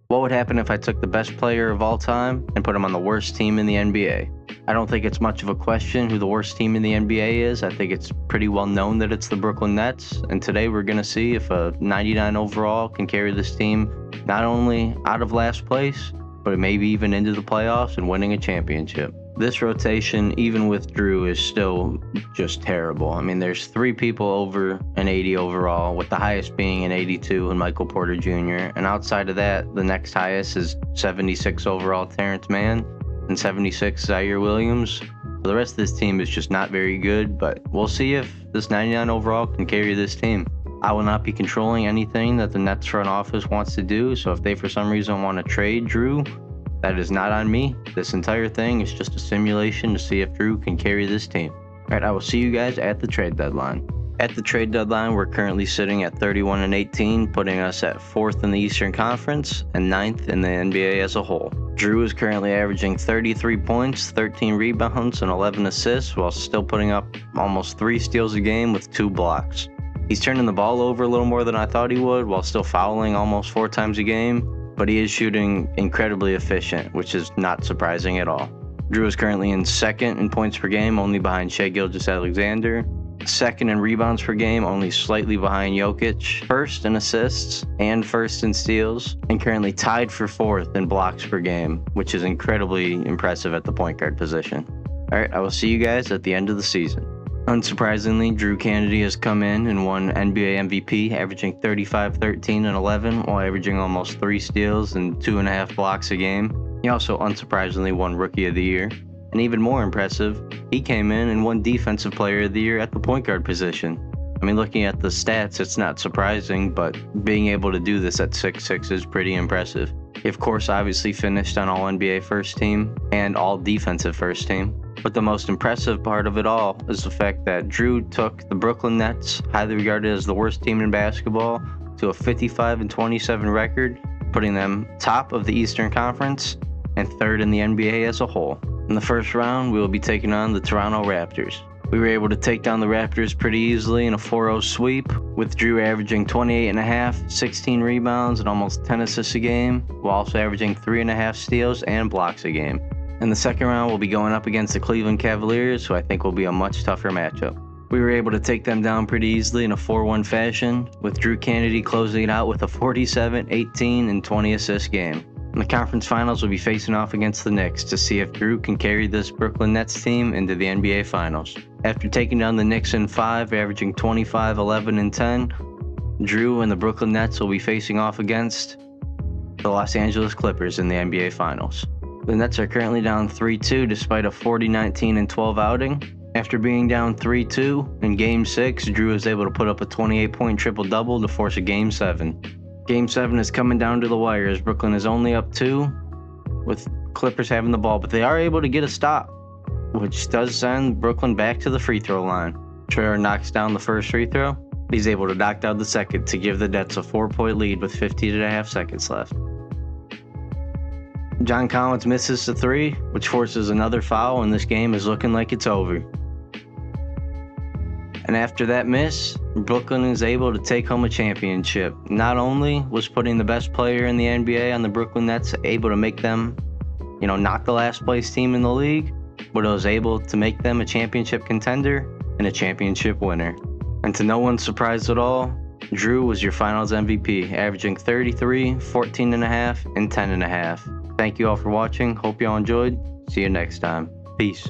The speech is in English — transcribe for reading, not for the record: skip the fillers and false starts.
What would happen if I took the best player of all time and put him on the worst team in the NBA? I don't think it's much of a question who the worst team in the NBA is. I think it's pretty well known that it's the Brooklyn Nets. And today we're going to see if a 99 overall can carry this team not only out of last place, but maybe even into the playoffs and winning a championship. This rotation, even with Drew, is still just terrible. I mean, there's 3 people over an 80 overall, with the highest being an 82 and Michael Porter Jr. And outside of that, the next highest is 76 overall Terrence Mann and 76 Zaire Williams. So the rest of this team is just not very good, but we'll see if this 99 overall can carry this team. I will not be controlling anything that the Nets front office wants to do, so if they for some reason want to trade Drew, that is not on me. This entire thing is just a simulation to see if Drew can carry this team. Alright, I will see you guys at the trade deadline. At the trade deadline, we're currently sitting at 31-18, putting us at 4th in the Eastern Conference and 9th in the NBA as a whole. Drew is currently averaging 33 points, 13 rebounds, and 11 assists, while still putting up almost 3 steals a game with 2 blocks. He's turning the ball over a little more than I thought he would, while still fouling almost 4 times a game. But he is shooting incredibly efficient, which is not surprising at all. Drew is currently in 2nd in points per game, only behind Shai Gilgeous-Alexander. 2nd in rebounds per game, only slightly behind Jokic. 1st in assists and 1st in steals, and currently tied for 4th in blocks per game, which is incredibly impressive at the point guard position. Alright, I will see you guys at the end of the season. Unsurprisingly, Drew Kennedy has come in and won NBA MVP, averaging 35, 13, and 11, while averaging almost 3 steals and 2.5 blocks a game. He also unsurprisingly won Rookie of the Year. And even more impressive, he came in and won Defensive Player of the Year at the point guard position. I mean, looking at the stats, it's not surprising, but being able to do this at 6'6" is pretty impressive. He, of course, obviously finished on All-NBA First Team and All-Defensive First Team. But the most impressive part of it all is the fact that Drew took the Brooklyn Nets, highly regarded as the worst team in basketball, to a 55-27 record, putting them top of the Eastern Conference and 3rd in the NBA as a whole. In the first round, we will be taking on the Toronto Raptors. We were able to take down the Raptors pretty easily in a 4-0 sweep, with Drew averaging 28.5, 16 rebounds, and almost 10 assists a game, while also averaging 3.5 steals and blocks a game. In the second round, we'll be going up against the Cleveland Cavaliers, who I think will be a much tougher matchup. We were able to take them down pretty easily in a 4-1 fashion, with Drew Kennedy closing it out with a 47, 18, and 20 assist game. In the conference finals, we'll be facing off against the Knicks to see if Drew can carry this Brooklyn Nets team into the NBA Finals. After taking down the Knicks in 5, averaging 25, 11, and 10, Drew and the Brooklyn Nets will be facing off against the Los Angeles Clippers in the NBA Finals. The Nets are currently down 3-2 despite a 40-19 and 12 outing. After being down 3-2 in Game 6, Drew was able to put up a 28-point triple-double to force a Game 7. Game 7 is coming down to the wire as Brooklyn is only up 2, with Clippers having the ball, but they are able to get a stop, which does send Brooklyn back to the free throw line. Traore knocks down the first free throw. He's able to knock down the second to give the Nets a 4-point lead with 15.5 seconds left. John Collins misses the 3, which forces another foul, and this game is looking like it's over. And after that miss, Brooklyn is able to take home a championship. Not only was putting the best player in the NBA on the Brooklyn Nets able to make them, knock the last place team in the league, but it was able to make them a championship contender and a championship winner. And to no one's surprise at all, Drew was your finals MVP, averaging 33, 14.5, and 10.5. Thank you all for watching. Hope you all enjoyed. See you next time. Peace.